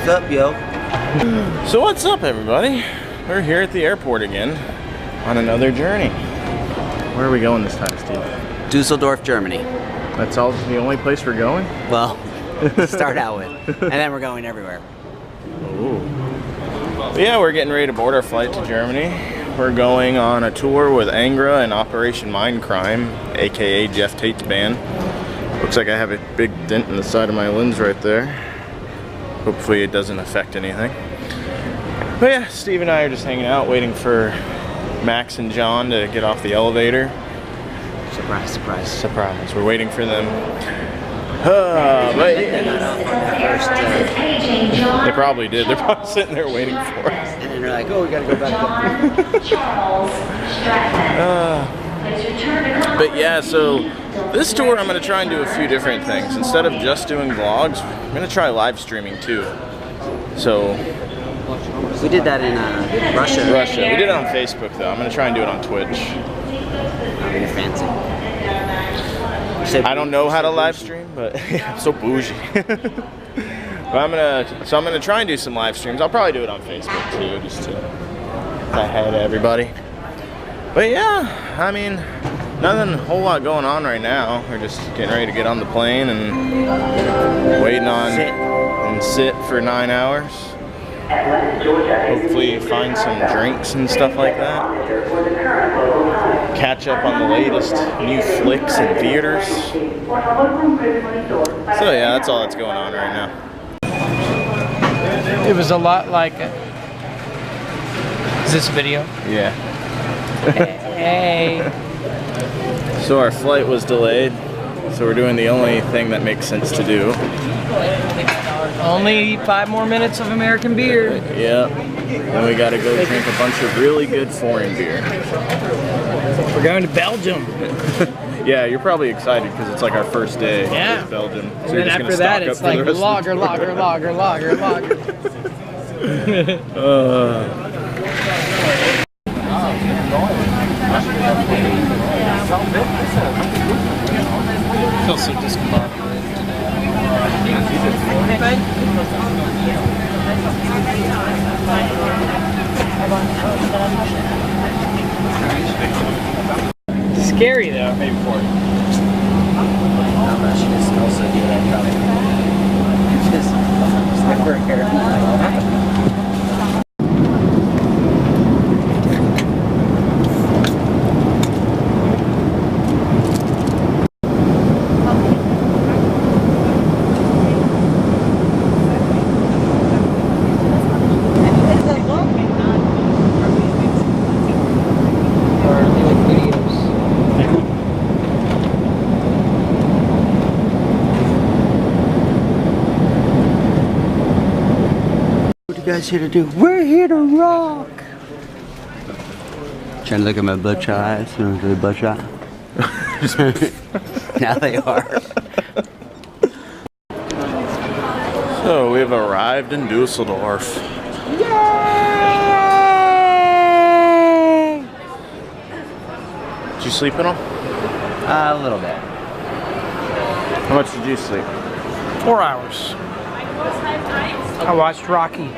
What's up, yo? So what's up, everybody? We're here at the airport again on another journey. Where are we going this time, Steve? Dusseldorf, Germany. That's all the only place we're going? Well, to start out with. And then we're going everywhere. Ooh. Yeah, we're getting ready to board our flight to Germany. We're going on a tour with Angra and Operation Mindcrime, aka Jeff Tate's band. Looks like I have a big dent in the side of my lens right there. Hopefully it doesn't affect anything. But yeah, Steve and I are just hanging out waiting for Max and John to get off the elevator. Surprise, surprise. Surprise. We're waiting for them. But they probably did. They're probably sitting there waiting for us. And then they're like, oh, we gotta go back up. But yeah, so this tour I'm going to try and do a few different things. Instead of just doing vlogs, I'm going to try live streaming too. So we did that in Russia. We did it on Facebook though. I'm going to try and do it on Twitch. Oh, you're fancy. I don't know how to live stream, but I'm so bougie. But I'm gonna try and do some live streams. I'll probably do it on Facebook too, just to say hi to everybody. But yeah, I mean, nothing a whole lot going on right now. We're just getting ready to get on the plane and waiting on sit for 9 hours. Hopefully find some drinks and stuff like that. Catch up on the latest new flicks in theaters. So yeah, that's all that's going on right now. It was a lot like is this a video? Yeah. Hey. So our flight was delayed, so we're doing the only thing that makes sense to do. Only 5 more minutes of American beer. Yeah. Then we gotta go drink a bunch of really good foreign beer. We're going to Belgium. Yeah, you're probably excited because it's like our first day in Belgium. So and then after that, it's like lager. I feel so discombobulated Scary though. maybe 4. She just also do that probably. Just like her hair. What are you guys here to do? We're here to rock! Trying to look at my bloodshot eyes. You know, the bloodshot. Now they are. So we've arrived in Dusseldorf. Yay! Did you sleep at all? A little bit. How much did you sleep? 4 hours. I watched Rocky.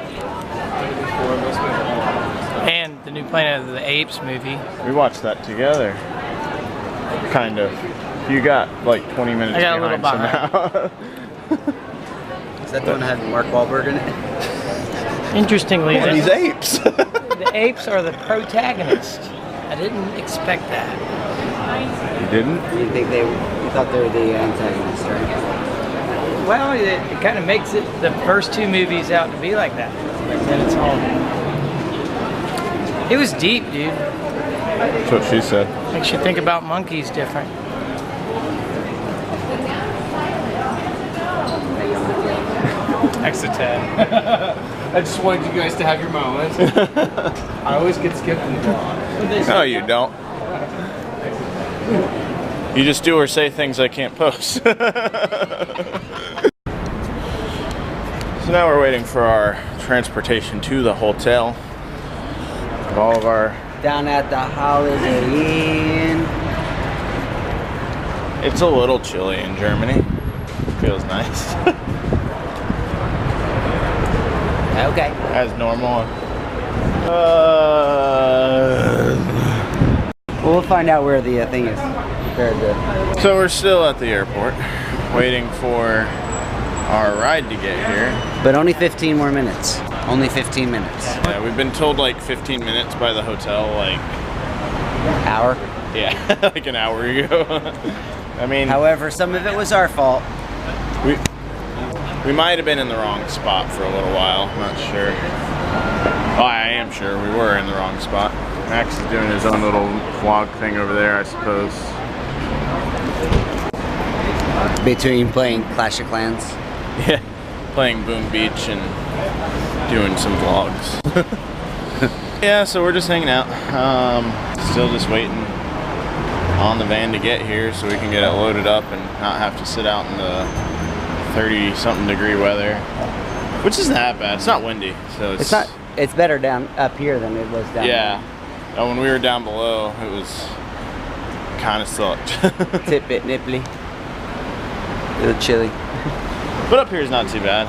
And the new Planet of the Apes movie. We watched that together. Kind of. You got like 20 minutes I got a little behind somehow. Is that the one that had Mark Wahlberg in it? Interestingly, These apes. the apes are the protagonist. I didn't expect that. You didn't? You think you thought they were the antagonist, right? Well, it kind of makes it the first 2 movies out to be like that. Then it's all. It was deep, dude. That's what she said. Makes you think about monkeys different. X to 10. I just wanted you guys to have your moments. I always get skipped in the vlog. No, you don't. You just do or say things I can't post. So now we're waiting for our transportation to the hotel. All of our... Down at the Holiday Inn. It's a little chilly in Germany. Feels nice. Okay. As normal. We'll find out where the thing is. So we're still at the airport, waiting for our ride to get here. But only 15 more minutes. Only 15 minutes. Yeah, we've been told like 15 minutes by the hotel, like... Hour? Yeah, like an hour ago. I mean... However, some of it was our fault. We might have been in the wrong spot for a little while, I'm not sure. Oh, I am sure we were in the wrong spot. Max is doing his own little vlog thing over there, I suppose. Between playing Clash of Clans. Yeah, playing Boom Beach and doing some vlogs. Yeah, so we're just hanging out. Still just waiting on the van to get here so we can get it loaded up and not have to sit out in the 30-something degree weather. Which isn't that bad. It's not windy, so it's not. It's better down up here than it was down. Yeah. When we were down below, it was kind of sucked. It's a bit nipply. A little chilly. But up here is not too bad.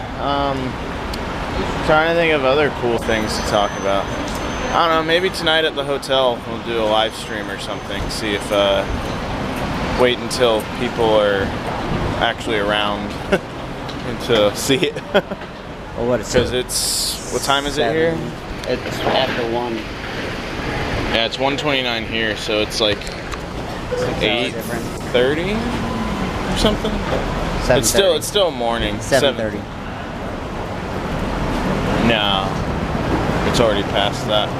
Trying to think of other cool things to talk about. I don't know, maybe tonight at the hotel we'll do a live stream or something. See if, wait until people are actually around and to see it. Well, what is it? Because it's, what time is it here? It's after 1. Yeah, it's 1:29 here, so it's like 8:30 or something. 7:30. It's still morning. 7:30. No, it's already past that.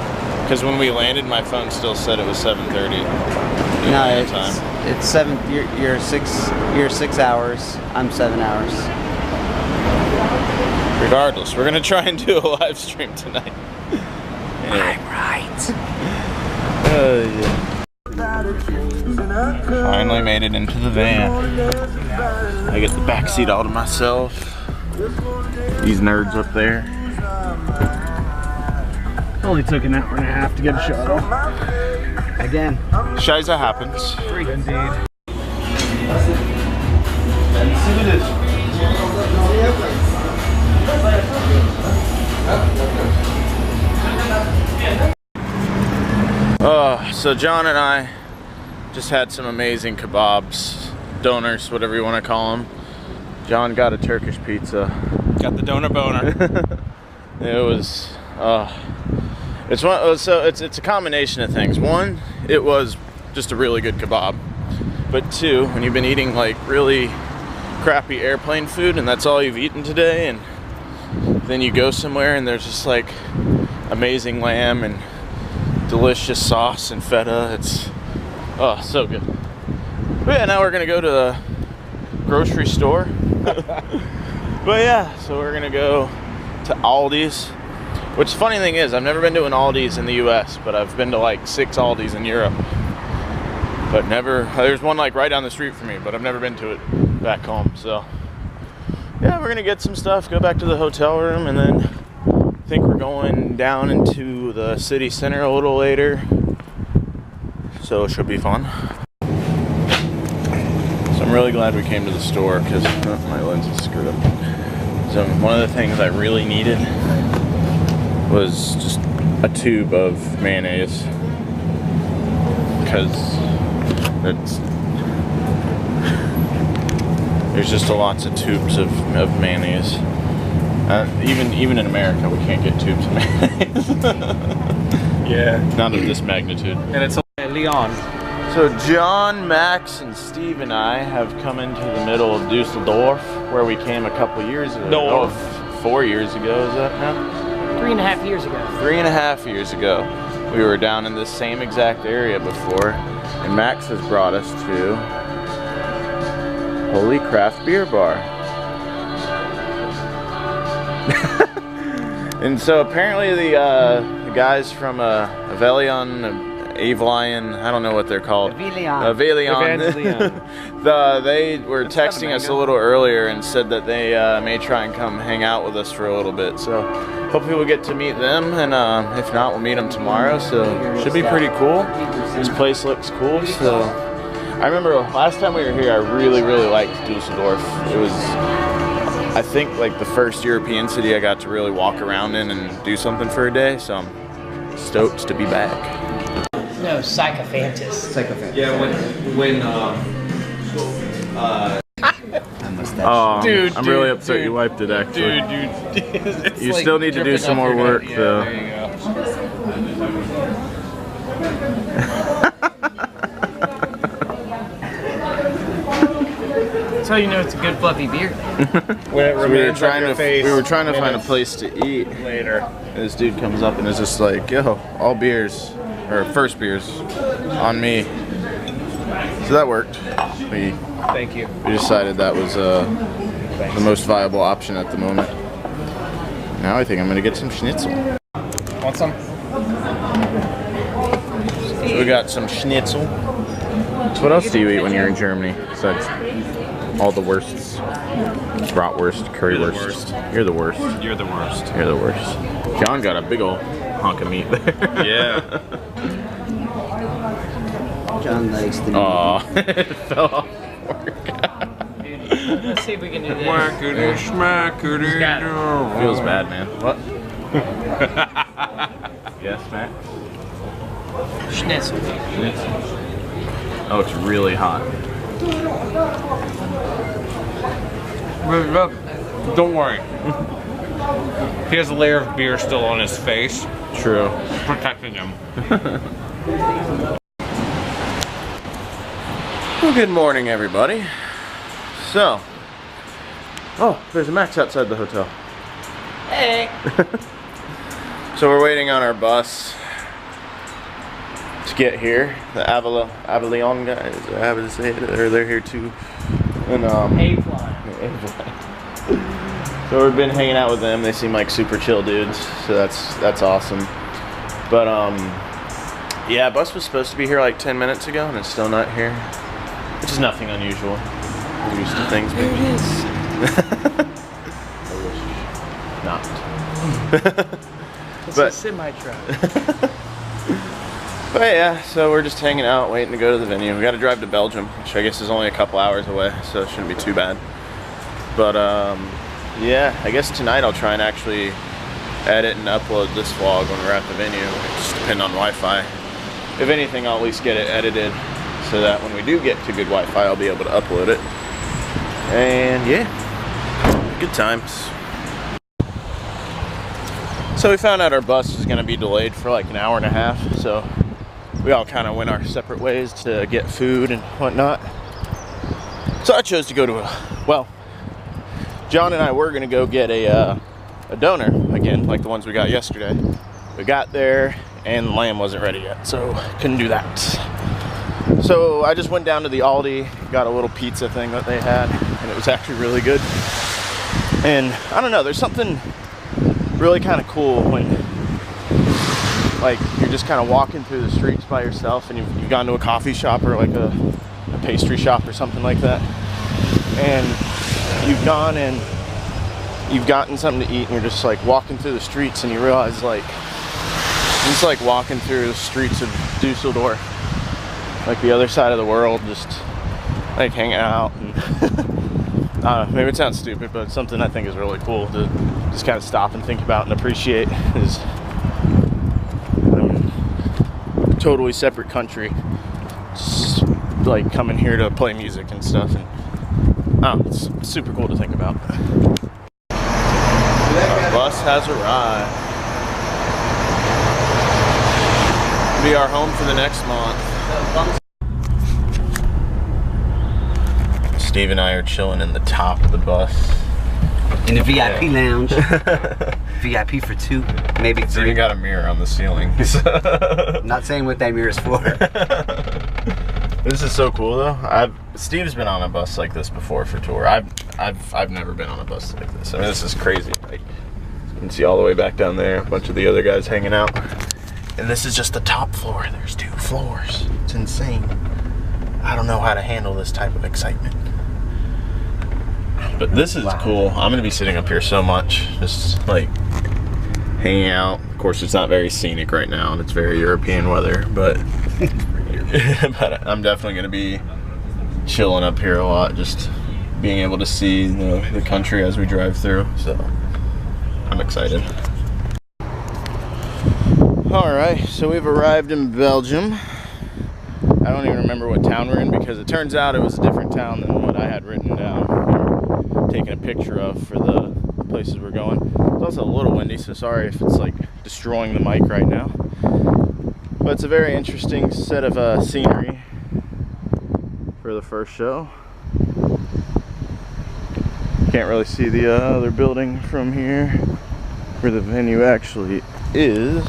Because when we landed, my phone still said it was 7:30. No, it's 7. You're 6 hours. I'm 7 hours. Regardless, we're gonna try and do a live stream tonight. Anyway. I'm right. Yeah. Finally made it into the van. I get the back seat all to myself. These nerds up there. Only took an hour and a half to get a shot off. Again. Shiza happens. Indeed. So John and I just had some amazing kebabs, donors, whatever you want to call them. John got a Turkish pizza. Got the donor boner. It was, it's a combination of things. One, it was just a really good kebab. But two, when you've been eating like really crappy airplane food and that's all you've eaten today, and then you go somewhere and there's just like amazing lamb and delicious sauce and feta. It's so good. But yeah, now we're gonna go to the grocery store. But yeah, so we're gonna go to Aldi's. Which the funny thing is, I've never been to an Aldi's in the US, but I've been to like 6 Aldi's in Europe. But never, there's one like right down the street from me, but I've never been to it back home. So yeah, we're gonna get some stuff, go back to the hotel room, and then I think we're going down into the city center a little later. So it should be fun. So I'm really glad we came to the store because my lens is screwed up. So one of the things I really needed was just a tube of mayonnaise, because there's just lots of tubes of mayonnaise. Even in America, we can't get tubes of mayonnaise. Yeah. Not of this magnitude. And it's Leon. So John, Max, and Steve and I have come into the middle of Dusseldorf, where we came a couple years ago. North. 4 years ago, is that now? 3.5 years ago. 3.5 years ago. We were down in this same exact area before, and Max has brought us to Holy Craft Beer Bar. And so apparently the guys from Avelion, Avelion, I don't know what they're called. Avelion. They were texting us a little earlier and said that they may try and come hang out with us for a little bit. So hopefully we'll get to meet them, and if not, we'll meet them tomorrow. So should be pretty cool. This place looks cool. So I remember last time we were here, I really liked Dusseldorf. It was I think like the first European city I got to really walk around in and do something for a day, so I'm stoked to be back. No, sycophantist. Yeah, when Oh, Dude, I'm really dude, upset dude. you wiped it actually. Dude. It's You like still need to do dripping some off more your work, head. Yeah, though. there you go. That's how you know it's a good fluffy beer. When it So we were remains on trying your to face we were trying to find a minutes place to eat. later. And this dude comes up and is just like, yo, all beers, or first beers, on me. So that worked. We Thank you. decided that was the most viable option at the moment. Now I think I'm gonna get some schnitzel. Want some? So we got some schnitzel. So what else do you eat when you're in Germany besides all the worsts? Bratwurst, currywurst. You're the worst. you're the worst. You're the worst. John got a big old hunk of meat there. Yeah. John likes the meat. Aw, it fell off. Dude, let's see if we can do this. Whackity schmackity. Got it. Feels bad, man. What? Yes, Matt? Schnitzel. Oh, it's really hot. Don't worry. He has a layer of beer still on his face, True. protecting him. Well, good morning, everybody. So, oh, there's a Max outside the hotel. Hey. So we're waiting on our bus to get here. The Avalion guys, I have to say it, or they're here too. And A-fly. so we've been hanging out with them. They seem like super chill dudes, so that's awesome. But yeah, bus was supposed to be here like 10 minutes ago, and it's still not here, which is nothing unusual. We're used to things being. There it is. I wish not. It's But- a semi-truck. But yeah, so we're just hanging out, waiting to go to the venue. We got to drive to Belgium, which I guess is only a couple hours away, so it shouldn't be too bad. But yeah, I guess tonight I'll try and actually edit and upload this vlog when we're at the venue. It just depends on Wi-Fi. If anything, I'll at least get it edited so that when we do get to good Wi-Fi, I'll be able to upload it. And yeah, good times. So we found out our bus was gonna be delayed for like an hour and a half, so we all kind of went our separate ways to get food and whatnot. So I chose to go to well, John and I were gonna go get a donor again, like the ones we got yesterday. We got there and the lamb wasn't ready yet, so couldn't do that. So I just went down to the Aldi, got a little pizza thing that they had, and it was actually really good. And I don't know, there's something really kind of cool when like you're just kind of walking through the streets by yourself and you've gone to a coffee shop or like a pastry shop or something like that, and you've gone and you've gotten something to eat and you're just like walking through the streets and you realize like it's like walking through the streets of Dusseldorf, like the other side of the world, just like hanging out. And I don't know, maybe it sounds stupid, but it's something I think is really cool to just kind of stop and think about and appreciate. Is a totally separate country, just like coming here to play music and stuff, and it's super cool to think about. Our bus has arrived. Be our home for the next month. Steve and I are chilling in the top of the bus. In the VIP lounge. VIP for 2, maybe 3. Steven got a mirror on the ceiling. I'm not saying what that mirror is for. This is so cool though. Steve's been on a bus like this before for tour. I've never been on a bus like this. I mean, this is crazy. Like, you can see all the way back down there, a bunch of the other guys hanging out. And this is just the top floor. There's 2 floors. It's insane. I don't know how to handle this type of excitement. But this is cool. I'm gonna be sitting up here so much, just like hanging out. Of course, it's not very scenic right now, and it's very European weather, but but I'm definitely gonna be chilling up here a lot, just being able to see the country as we drive through. So I'm excited. All right, so we've arrived in Belgium. I don't even remember what town we're in because it turns out it was a different town than what I had written down or taken a picture of for the places we're going. It's also a little windy, so sorry if it's like destroying the mic right now. But it's a very interesting set of scenery for the first show. Can't really see the other building from here where the venue actually is.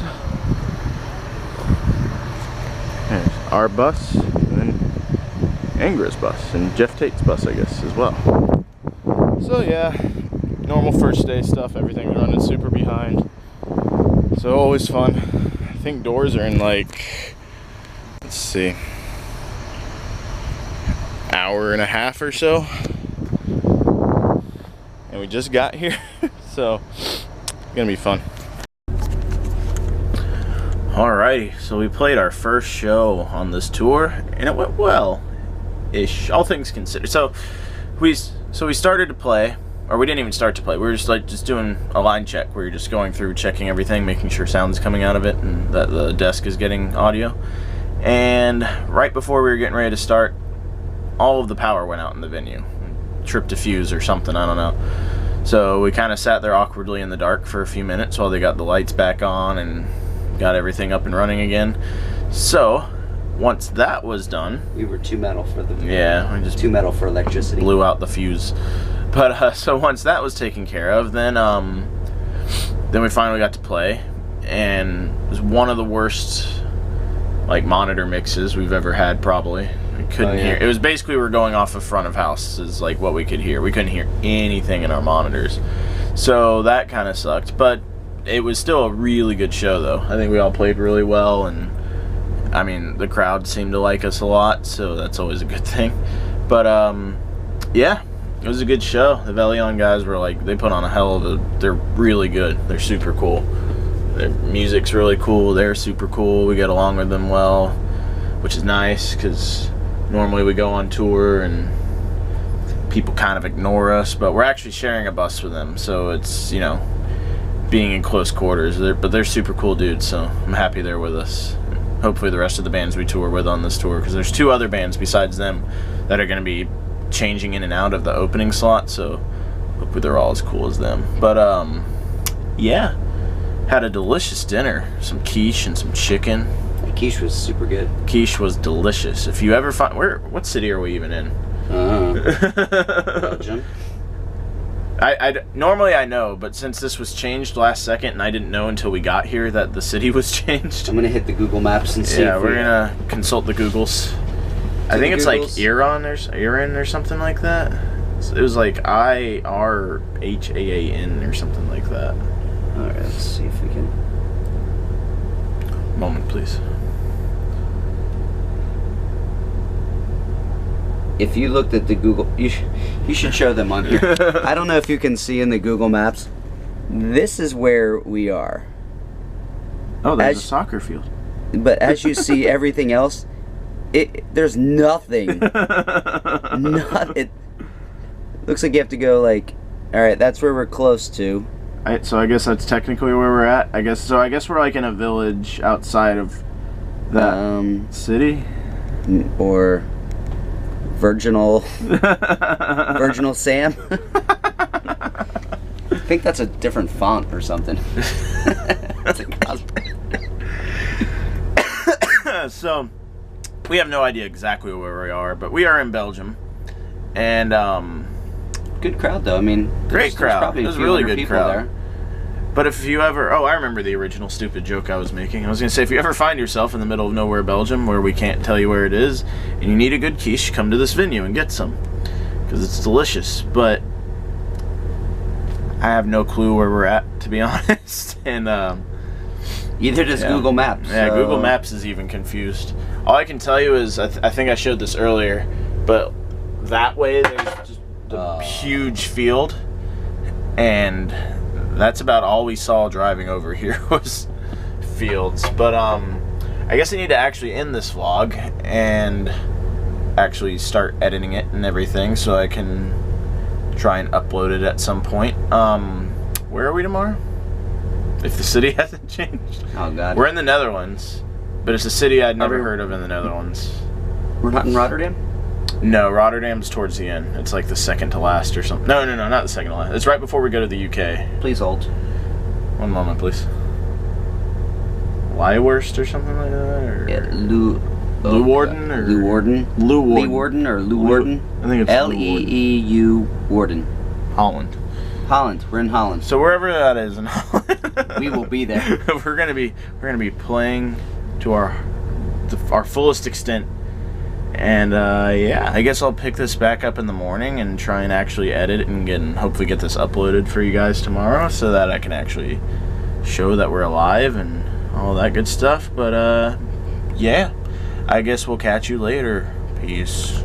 There's our bus, and then Ingra's bus, and Jeff Tate's bus, I guess, as well. So yeah, normal first day stuff, everything's running super behind. So always fun. I think doors are in like, let's see, hour and a half or so. And we just got here, so it's gonna be fun. Alrighty, so we played our first show on this tour, and it went well-ish, all things considered. So we started to play, or we didn't even start to play. We were just doing a line check. We were just going through, checking everything, making sure sound's coming out of it, and that the desk is getting audio. And right before we were getting ready to start, all of the power went out in the venue. Tripped a fuse or something, I don't know. So we kind of sat there awkwardly in the dark for a few minutes while they got the lights back on and got everything up and running again. So once that was done, We were too metal for the. yeah, we just Too metal for electricity. blew out the fuse. But so once that was taken care of, then we finally got to play, and it was one of the worst like monitor mixes we've ever had, probably. We couldn't hear. It was basically we were going off of front of house is like what we could hear. We couldn't hear anything in our monitors, so that kind of sucked. But it was still a really good show, though. I think we all played really well, and I mean the crowd seemed to like us a lot, so that's always a good thing. But yeah, it was a good show. The Velion guys were like, they put on a hell of a. They're really good. They're super cool. Their music's really cool. They're super cool. We get along with them well, which is nice because normally we go on tour and people kind of ignore us, but we're actually sharing a bus with them, so it's, you know, being in close quarters. But they're super cool dudes, so I'm happy they're with us. Hopefully the rest of the bands we tour with on this tour, because there's 2 other bands besides them that are going to be changing in and out of the opening slot, so hopefully they're all as cool as them. But yeah, had a delicious dinner, some quiche and some chicken. The quiche was super good. Quiche was delicious. If you ever find, what city are we even in? Belgium. Normally I know, but since this was changed last second and I didn't know until we got here that the city was changed. I'm gonna hit the Google Maps and see. Yeah, we're gonna consult the Googles. I think it's like Iran or something like that. It was like IRHAAN or something like that. Alright, let's see if we can. Moment, please. If you looked at the Google, you should show them on here. I don't know if you can see in the Google Maps. This is where we are. Oh, there's a soccer field. But as you see everything else, there's nothing. It looks like you have to go like, all right, that's where we're close to. So I guess that's technically where we're at. I guess we're like in a village outside of that city, or Virginal Sam. I think that's a different font or something. So we have no idea exactly where we are, but we are in Belgium, and good crowd though. I mean, great crowd. It was a really good crowd there. But if you ever, I remember the original stupid joke I was making. I was going to say, if you ever find yourself in the middle of nowhere, Belgium, where we can't tell you where it is, and you need a good quiche, come to this venue and get some, because it's delicious. But I have no clue where we're at, to be honest. And either does Google Maps. Yeah, so. Google Maps is even confused. All I can tell you is, I think I showed this earlier, but that way there's just a huge field, and that's about all we saw driving over here was fields. But I guess I need to actually end this vlog and actually start editing it and everything so I can try and upload it at some point. Where are we tomorrow? If the city hasn't changed. Oh God. We're in the Netherlands, but it's a city I'd never heard of in the Netherlands. We're not in Rotterdam? No, Rotterdam's towards the end. It's like the second to last or something. No, not the second to last. It's right before we go to the UK. Please hold. One moment, please. Leeuwarden or something like that? Or Yeah, Leeuwarden or Leeuwarden. Leeuwarden or Leeuwarden? I think it's Leeu Warden. Holland. Holland. We're in Holland. So wherever that is in Holland, We will be there. we're gonna be playing to our fullest extent. And yeah, I guess I'll pick this back up in the morning and try and actually edit it and hopefully get this uploaded for you guys tomorrow, so that I can actually show that we're alive and all that good stuff. But yeah, I guess we'll catch you later. Peace.